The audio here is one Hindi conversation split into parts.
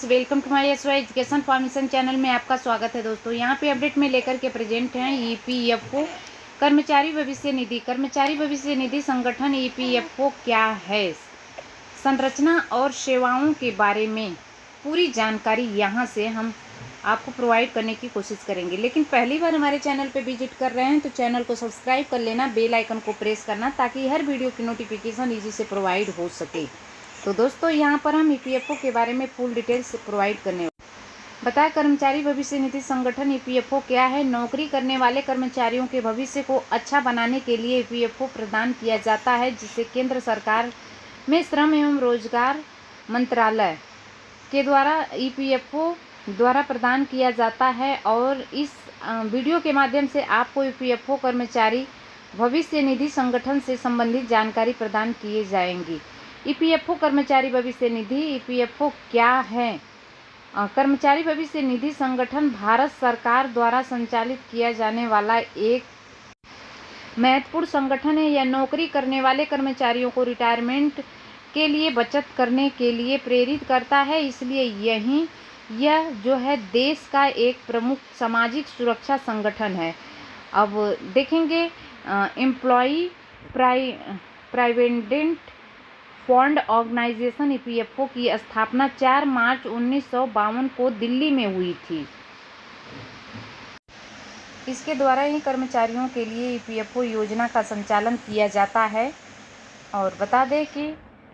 Welcome to my education formation channel में आपका स्वागत है दोस्तों। यहाँ पे अपडेट में लेकर के प्रेजेंट हैं ईपीएफओ कर्मचारी भविष्य निधि। कर्मचारी भविष्य निधि संगठन ईपीएफओ क्या है, संरचना और सेवाओं के बारे में पूरी जानकारी यहाँ से हम आपको प्रोवाइड करने की कोशिश करेंगे। लेकिन पहली बार हमारे चैनल पे विजिट कर रहे हैं तो चैनल को सब्सक्राइब कर लेना, बेल आइकन को प्रेस करना ताकि हर वीडियो की नोटिफिकेशन ईजी से प्रोवाइड हो सके। तो दोस्तों यहाँ पर हम ईपीएफओ के बारे में फुल डिटेल्स प्रोवाइड करने बताया। कर्मचारी भविष्य निधि संगठन ईपीएफओ क्या है। नौकरी करने वाले कर्मचारियों के भविष्य को अच्छा बनाने के लिए ईपीएफओ प्रदान किया जाता है, जिसे केंद्र सरकार में श्रम एवं रोजगार मंत्रालय के द्वारा ईपीएफओ द्वारा प्रदान किया जाता है। और इस वीडियो के माध्यम से आपको ईपीएफओ कर्मचारी भविष्य निधि संगठन से संबंधित जानकारी प्रदान किए जाएंगी। ईपीएफओ कर्मचारी भविष्य निधि ईपीएफओ क्या है। कर्मचारी भविष्य निधि संगठन भारत सरकार द्वारा संचालित किया जाने वाला एक महत्वपूर्ण संगठन है। यह नौकरी करने वाले कर्मचारियों को रिटायरमेंट के लिए बचत करने के लिए प्रेरित करता है, इसलिए यह जो है देश का एक प्रमुख सामाजिक सुरक्षा संगठन है। अब देखेंगे employee provident fund organisation EPFO की स्थापना 4 मार्च 1952 को दिल्ली में हुई थी। इसके द्वारा ही कर्मचारियों के लिए ईपीएफओ योजना का संचालन किया जाता है। और बता दें कि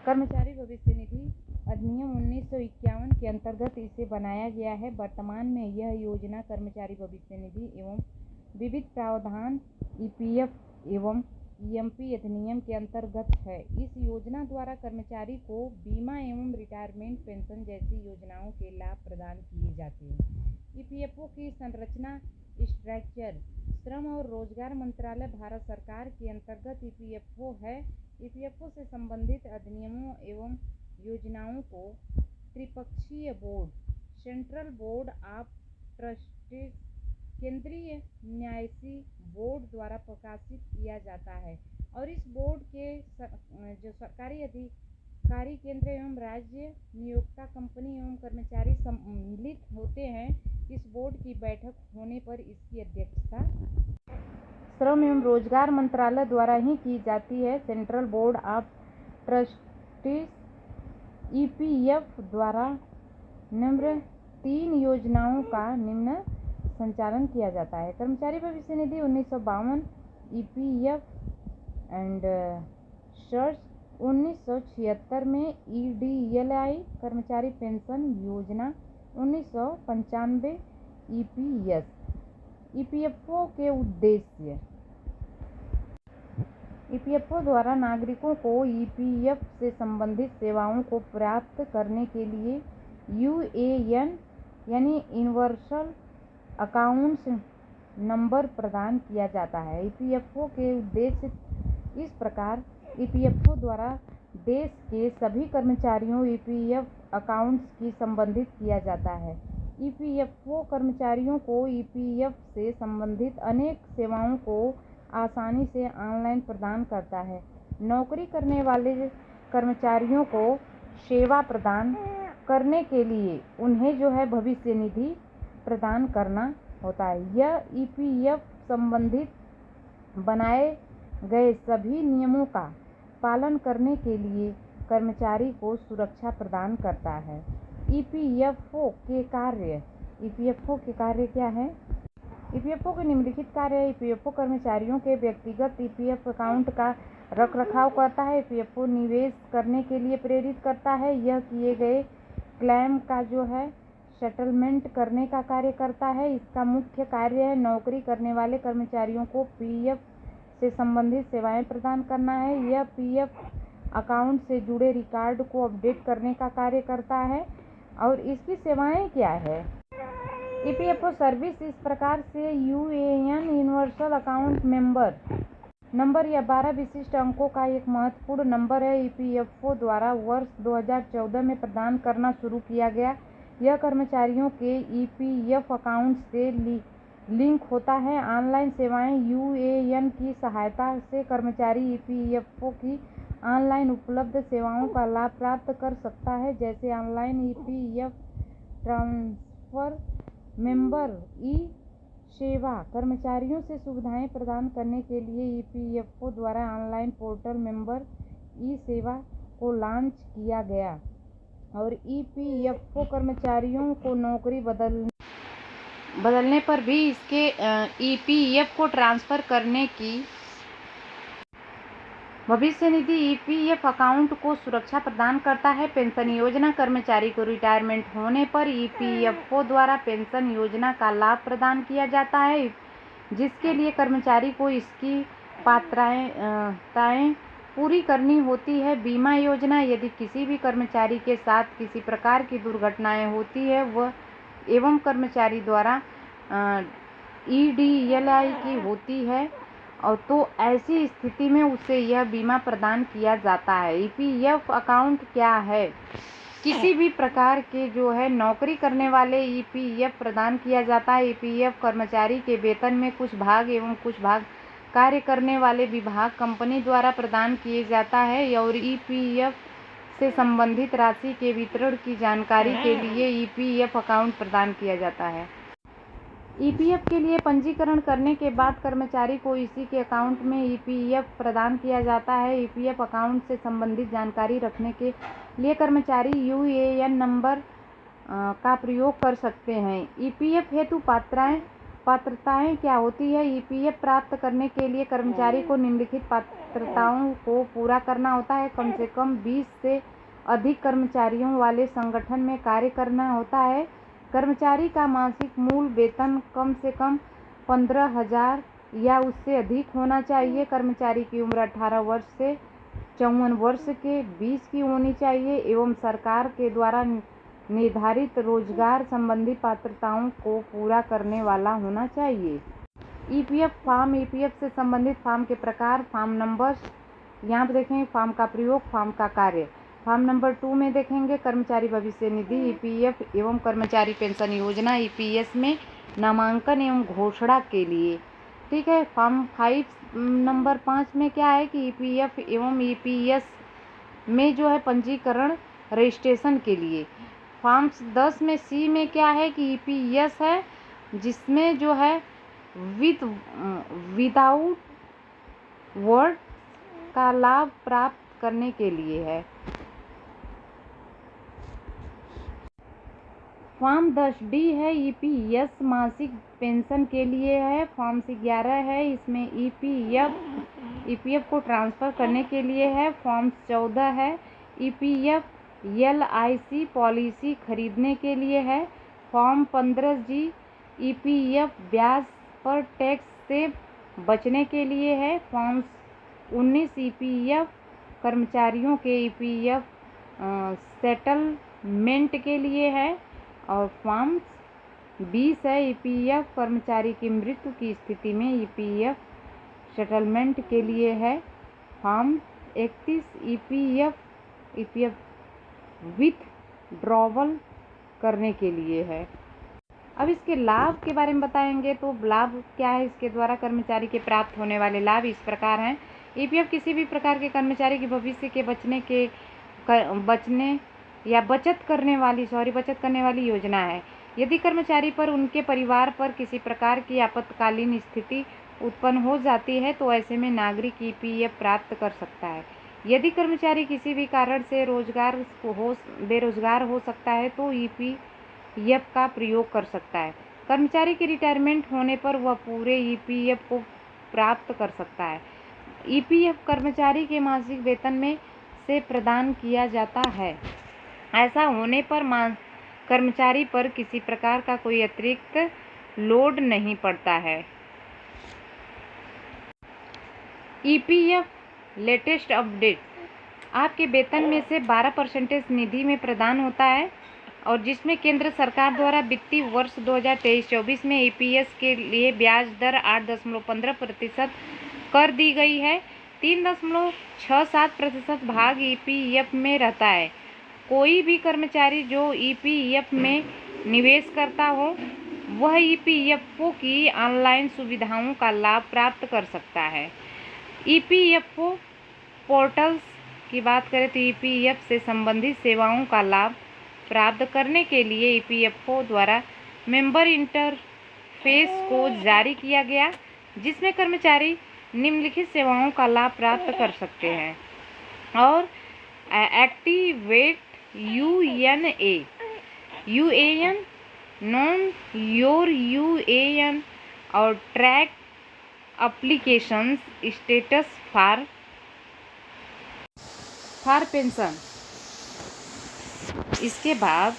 कर्मचारी भविष्य निधि अधिनियम 1951 के अंतर्गत इसे बनाया गया है। वर्तमान में यह योजना कर्मचारी भविष्य निधि एवं विविध प्रावधान ईपीएफ एवं ईएमपी अधिनियम के अंतर्गत है। इस योजना द्वारा कर्मचारी को बीमा एवं रिटायरमेंट पेंशन जैसी योजनाओं के लाभ प्रदान किए जाते हैं। ईपीएफओ की संरचना स्ट्रक्चर श्रम और रोजगार मंत्रालय भारत सरकार के अंतर्गत ईपीएफओ है। ईपीएफओ से संबंधित अधिनियमों एवं योजनाओं को त्रिपक्षीय board, central board of trustees, केंद्रीय न्यासी बोर्ड द्वारा प्रकाशित किया जाता है। और इस बोर्ड के जो सरकारी अधिकारी केंद्र एवं राज्य नियोक्ता कंपनी एवं कर्मचारी सम्मिलित होते हैं। इस बोर्ड की बैठक होने पर इसकी अध्यक्षता श्रम एवं रोजगार मंत्रालय द्वारा ही की जाती है। Central board of trustees EPF द्वारा निम्न 3 योजनाओं का निम्न संचालन किया जाता है। कर्मचारी भविष्य निधि 1952, ईपीएफ एंड सर्च 1976 में, ईडीएलआई कर्मचारी पेंशन योजना 1995, ईपीएस। ईपीएफओ के उद्देश्य। ईपीएफओ द्वारा नागरिकों को ईपीएफ से संबंधित सेवाओं को प्राप्त करने के लिए यूएएन यानी यूनिवर्सल अकाउंट्स नंबर प्रदान किया जाता है। ईपीएफओ के उद्देश्य इस प्रकार। ईपीएफओ द्वारा देश के सभी कर्मचारियों ईपीएफ अकाउंट्स की संबंधित किया जाता है। ईपीएफओ कर्मचारियों को ईपीएफ से संबंधित अनेक सेवाओं को आसानी से ऑनलाइन प्रदान करता है। नौकरी करने वाले कर्मचारियों को सेवा प्रदान करने के लिए उन्हें जो है भविष्य निधि प्रदान करना होता है। यह ईपीएफ संबंधित बनाए गए सभी नियमों का पालन करने के लिए कर्मचारी को सुरक्षा प्रदान करता है। ईपीएफओ के कार्य। ईपीएफओ के कार्य क्या है। ईपीएफओ के निम्नलिखित कार्य है। ईपीएफओ कर्मचारियों के व्यक्तिगत ईपीएफ अकाउंट का रखरखाव करता है। ईपीएफओ निवेश करने के लिए प्रेरित करता है। यह किए गए क्लेम का जो है सेटलमेंट करने का कार्य करता है। इसका मुख्य कार्य है नौकरी करने वाले कर्मचारियों को पीएफ से संबंधित सेवाएं प्रदान करना है। यह पीएफ अकाउंट से जुड़े रिकॉर्ड को अपडेट करने का कार्य करता है। और इसकी सेवाएं क्या है। ईपीएफओ सर्विस इस प्रकार से यूएएन यूनिवर्सल अकाउंट नंबर या 12 विशिष्ट अंकों का एक महत्वपूर्ण नंबर है। ईपीएफओ द्वारा वर्ष 2014 में प्रदान करना शुरू किया गया। यह कर्मचारियों के ईपीएफ अकाउंट से लिंक होता है। ऑनलाइन सेवाएं। यूएएन की सहायता से कर्मचारी ईपीएफओ की ऑनलाइन उपलब्ध सेवाओं का लाभ प्राप्त कर सकता है, जैसे online EPF transfer member e सेवा कर्मचारियों से सुविधाएं प्रदान करने के लिए ईपीएफओ द्वारा ऑनलाइन पोर्टल मेंबर ई सेवा को लॉन्च किया गया और ईपीएफओ कर्मचारियों को नौकरी बदलने पर भी इसके ईपीएफ को ट्रांसफ़र करने की भविष्य निधि ईपीएफ अकाउंट को सुरक्षा प्रदान करता है। पेंशन योजना कर्मचारी को रिटायरमेंट होने पर ईपीएफओ द्वारा पेंशन योजना का लाभ प्रदान किया जाता है, जिसके लिए कर्मचारी को इसकी पात्रताएं पूरी करनी होती है। बीमा योजना यदि किसी भी कर्मचारी के साथ किसी प्रकार की दुर्घटनाएं होती है वह एवं कर्मचारी द्वारा ईडीएलआई की होती है और तो ऐसी स्थिति में उसे यह बीमा प्रदान किया जाता है। ईपीएफ अकाउंट क्या है? किसी भी प्रकार के जो है नौकरी करने वाले ईपीएफ प्रदान किया जाता है। ईपीएफ कर्मचारी के वेतन में कुछ भाग एवं कुछ भाग कार्य करने वाले विभाग कंपनी द्वारा प्रदान किए जाता है और ईपीएफ से संबंधित राशि के वितरण की जानकारी के लिए ईपीएफ अकाउंट प्रदान किया जाता है। ईपीएफ के लिए पंजीकरण करने के बाद कर्मचारी को इसी के अकाउंट में ईपीएफ प्रदान किया जाता है। ईपीएफ अकाउंट से संबंधित जानकारी रखने के लिए कर्मचारी यूएएन नंबर का प्रयोग कर सकते हैं। ईपीएफ हेतु पात्रताएं क्या होती है? ईपीएफ प्राप्त करने के लिए कर्मचारी को निम्नलिखित पात्रताओं को पूरा करना होता है। कम से कम 20 से अधिक कर्मचारियों वाले संगठन में कार्य करना होता है। कर्मचारी का मासिक मूल वेतन कम से कम 15,000 या उससे अधिक होना चाहिए। कर्मचारी की उम्र 18 वर्ष से 54 वर्ष के बीच की होनी चाहिए एवं सरकार के द्वारा निर्धारित रोजगार संबंधी पात्रताओं को पूरा करने वाला होना चाहिए। ईपीएफ फॉर्म, ईपीएफ से संबंधित फॉर्म के प्रकार, फॉर्म नंबर यहाँ पर देखें, फॉर्म का प्रयोग, फॉर्म का कार्य। फॉर्म नंबर 2 में देखेंगे कर्मचारी भविष्य निधि ईपीएफ एवं कर्मचारी पेंशन योजना ईपीएस में नामांकन एवं घोषणा के लिए। ठीक है। फॉर्म 5 नंबर 5 में क्या है कि ईपीएफ एवं ईपीएस में जो है पंजीकरण रजिस्ट्रेशन के लिए। फॉर्म 10 में सी में क्या है कि ईपीएस है जिसमें जो है विदाउट वर्ड का लाभ प्राप्त करने के लिए है। फॉर्म 10 डी है ईपीएस मासिक पेंशन के लिए है। फॉर्म 11 है, इसमें ईपीएफ को ट्रांसफ़र करने के लिए है। फॉर्म 14 है ईपीएफ एलआईसी पॉलिसी खरीदने के लिए है। फॉर्म 15 जी ईपीएफ ब्याज पर टैक्स से बचने के लिए है। फॉर्म 19 ईपीएफ कर्मचारियों के ईपीएफ सेटलमेंट के लिए है और फॉर्म 20 है ईपीएफ कर्मचारी की मृत्यु की स्थिति में ईपीएफ सेटलमेंट के लिए है। फॉर्म 31 ईपीएफ विथड्रॉवल करने के लिए है। अब इसके लाभ के बारे में बताएंगे तो लाभ क्या है? इसके द्वारा कर्मचारी के प्राप्त होने वाले लाभ इस प्रकार हैं। ईपीएफ किसी भी प्रकार के कर्मचारी के भविष्य के बचत करने वाली योजना है। यदि कर्मचारी पर उनके परिवार पर किसी प्रकार की आपातकालीन स्थिति उत्पन्न हो जाती है तो ऐसे में नागरिक ईपीएफ प्राप्त कर सकता है। यदि कर्मचारी किसी भी कारण से बेरोजगार हो सकता है तो ईपीएफ का प्रयोग कर सकता है। कर्मचारी के रिटायरमेंट होने पर वह पूरे ईपीएफ को प्राप्त कर सकता है। ईपीएफ कर्मचारी के मासिक वेतन में से प्रदान किया जाता है। ऐसा होने पर कर्मचारी पर किसी प्रकार का कोई अतिरिक्त लोड नहीं पड़ता है। ईपीएफ लेटेस्ट अपडेट आपके वेतन में से 12% निधि में प्रदान होता है और जिसमें केंद्र सरकार द्वारा वित्तीय वर्ष 2023-24 में ईपीएस के लिए ब्याज दर 8.15% कर दी गई है। 3.67% भाग ईपीएफ में रहता है। कोई भी कर्मचारी जो ईपीएफ में निवेश करता हो वह ईपीएफओ की ऑनलाइन सुविधाओं का लाभ प्राप्त कर सकता है। ईपीएफओ पोर्टल्स की बात करें तो ईपीएफ से संबंधित सेवाओं का लाभ प्राप्त करने के लिए ईपीएफओ द्वारा मेंबर इंटरफेस को जारी किया गया, जिसमें कर्मचारी निम्नलिखित सेवाओं का लाभ प्राप्त कर सकते हैं। और activate UAN, know your UAN और track applications status for pension. इसके बाद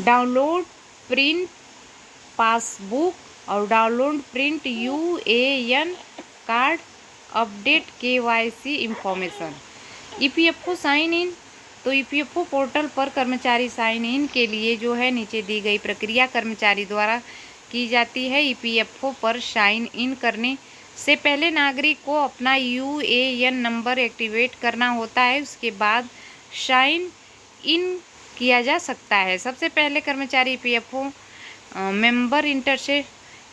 डाउनलोड प्रिंट पासबुक और download print UAN card, update KYC information. EPFO sign in. तो ईपीएफओ पोर्टल पर कर्मचारी साइन इन के लिए जो है नीचे दी गई प्रक्रिया कर्मचारी द्वारा की जाती है। ईपीएफओ पर साइन इन करने से पहले नागरिक को अपना यूएएन नंबर एक्टिवेट करना होता है। उसके बाद साइन इन किया जा सकता है। सबसे पहले कर्मचारी ईपीएफओ मेंबर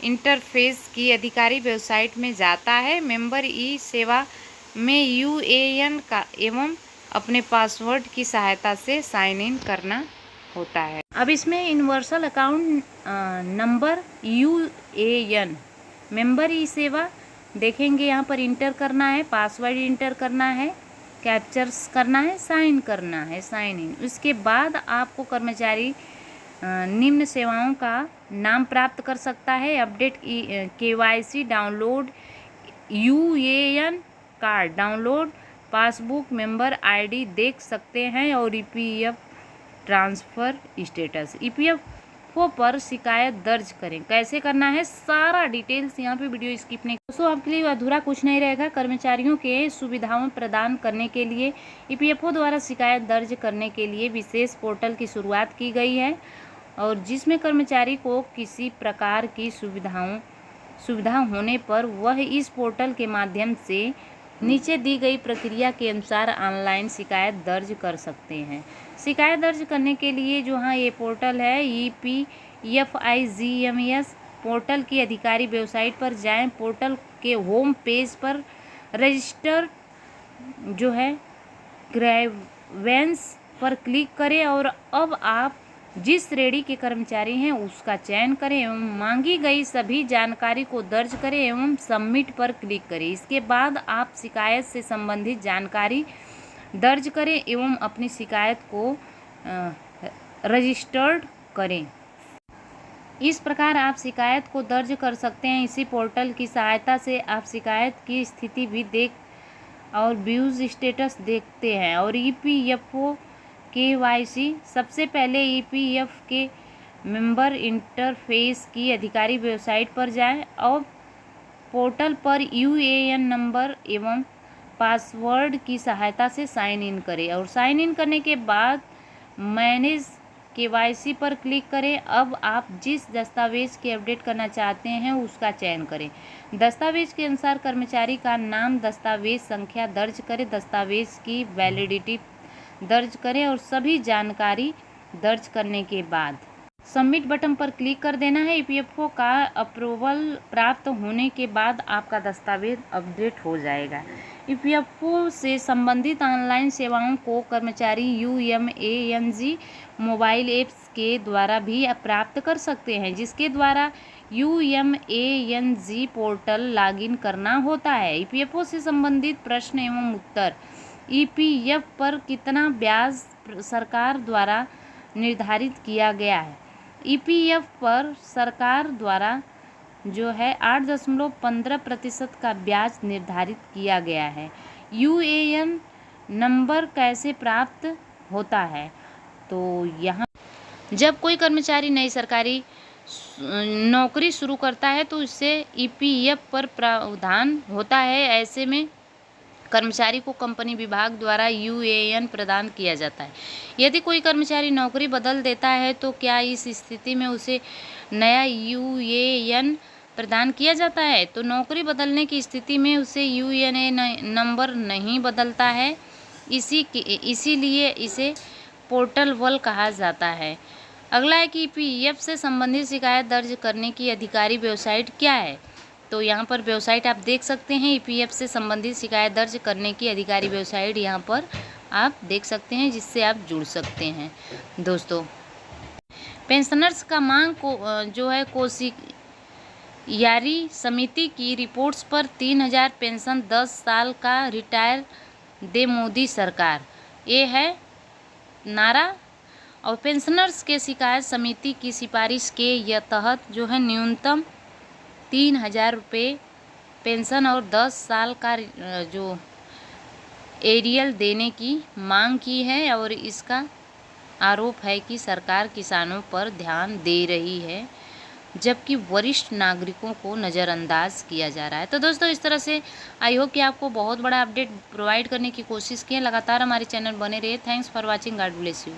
इंटरफेस की अधिकारी वेबसाइट में जाता है। मेंबर ई सेवा में यूएएन का एवं अपने पासवर्ड की सहायता से साइन इन करना होता है। अब इसमें universal account number UAN member e Sewa देखेंगे, यहाँ पर इंटर करना है, पासवर्ड इंटर करना है, कैप्चर्स करना है, साइन करना है, साइन इन। उसके बाद आपको कर्मचारी निम्न सेवाओं का नाम प्राप्त कर सकता है। Update KYC, download UAN card, download passbook, member ID देख सकते हैं और ईपीएफ ट्रांसफ़र स्टेटस। ईपीएफओ पर शिकायत दर्ज करें, कैसे करना है सारा डिटेल्स यहाँ पे वीडियो स्किप नहीं। दोस्तों आपके लिए अधूरा कुछ नहीं रहेगा। कर्मचारियों के सुविधाओं प्रदान करने के लिए ईपीएफओ द्वारा शिकायत दर्ज करने के लिए विशेष पोर्टल की शुरुआत की गई है और जिसमें कर्मचारी को किसी प्रकार की सुविधा होने पर वह इस पोर्टल के माध्यम से नीचे दी गई प्रक्रिया के अनुसार ऑनलाइन शिकायत दर्ज कर सकते हैं। शिकायत दर्ज करने के लिए जो हाँ ये पोर्टल है EPFIGMS पोर्टल की अधिकारी वेबसाइट पर जाएं। पोर्टल के होम पेज पर रजिस्टर जो है ग्रीवेंस पर क्लिक करें और अब आप जिस श्रेणी के कर्मचारी हैं उसका चयन करें एवं मांगी गई सभी जानकारी को दर्ज करें एवं सबमिट पर क्लिक करें। इसके बाद आप शिकायत से संबंधित जानकारी दर्ज करें एवं अपनी शिकायत को रजिस्टर्ड करें। इस प्रकार आप शिकायत को दर्ज कर सकते हैं। इसी पोर्टल की सहायता से आप शिकायत की स्थिति भी देख और व्यूज स्टेटस देखते हैं। और ईपीएफओ केवाईसी, सबसे पहले ईपीएफ के मेंबर इंटरफेस की अधिकारी वेबसाइट पर जाएं और पोर्टल पर यूएएन नंबर एवं पासवर्ड की सहायता से साइन इन करें और साइन इन करने के बाद मैनेज केवाईसी पर क्लिक करें। अब आप जिस दस्तावेज के अपडेट करना चाहते हैं उसका चयन करें। दस्तावेज के अनुसार कर्मचारी का नाम, दस्तावेज संख्या दर्ज करें, दस्तावेज की वैलिडिटी दर्ज करें और सभी जानकारी दर्ज करने के बाद सबमिट बटन पर क्लिक कर देना है। ईपीएफओ का अप्रूवल प्राप्त होने के बाद आपका दस्तावेज अपडेट हो जाएगा। ईपीएफओ से संबंधित ऑनलाइन सेवाओं को कर्मचारी यूएमएएनजी मोबाइल ऐप्स के द्वारा भी प्राप्त कर सकते हैं, जिसके द्वारा यूएमएएनजी पोर्टल लॉगिन करना होता है। ईपीएफओ से संबंधित प्रश्न एवं उत्तर। ईपीएफ पर कितना ब्याज सरकार द्वारा निर्धारित किया गया है? ईपीएफ पर सरकार द्वारा जो है 8.15% का ब्याज निर्धारित किया गया है। यूएएन नंबर कैसे प्राप्त होता है? तो यहाँ जब कोई कर्मचारी नई सरकारी नौकरी शुरू करता है तो इससे ईपीएफ पर प्रावधान होता है। ऐसे में कर्मचारी को कंपनी विभाग द्वारा यूएएन प्रदान किया जाता है। यदि कोई कर्मचारी नौकरी बदल देता है तो क्या इस स्थिति में उसे नया यूएएन प्रदान किया जाता है? तो नौकरी बदलने की स्थिति में उसे यूएएन नंबर नहीं बदलता है, इसीलिए इसे पोर्टेबल कहा जाता है। अगला है कि ईपीएफ से संबंधित शिकायत दर्ज करने की अधिकारी वेबसाइट क्या है? तो यहाँ पर वेबसाइट आप देख सकते हैं। ईपीएफ से संबंधित शिकायत दर्ज करने की अधिकारी वेबसाइट यहाँ पर आप देख सकते हैं, जिससे आप जुड़ सकते हैं। दोस्तों, पेंशनर्स का मांग को जो है कोशियारी समिति की रिपोर्ट्स पर 3000 पेंशन 10 साल का रिटायर दे मोदी सरकार, ये है नारा। और पेंशनर्स के शिकायत समिति की सिफारिश के तहत जो है न्यूनतम 3000 रुपये पेंशन और 10 साल का जो एरियल देने की मांग की है। और इसका आरोप है कि सरकार किसानों पर ध्यान दे रही है, जबकि वरिष्ठ नागरिकों को नज़रअंदाज किया जा रहा है। तो दोस्तों, इस तरह से आई होप कि आपको बहुत बड़ा अपडेट प्रोवाइड करने की कोशिश की है। लगातार हमारे चैनल बने रहिए। Thanks for watching. God bless you.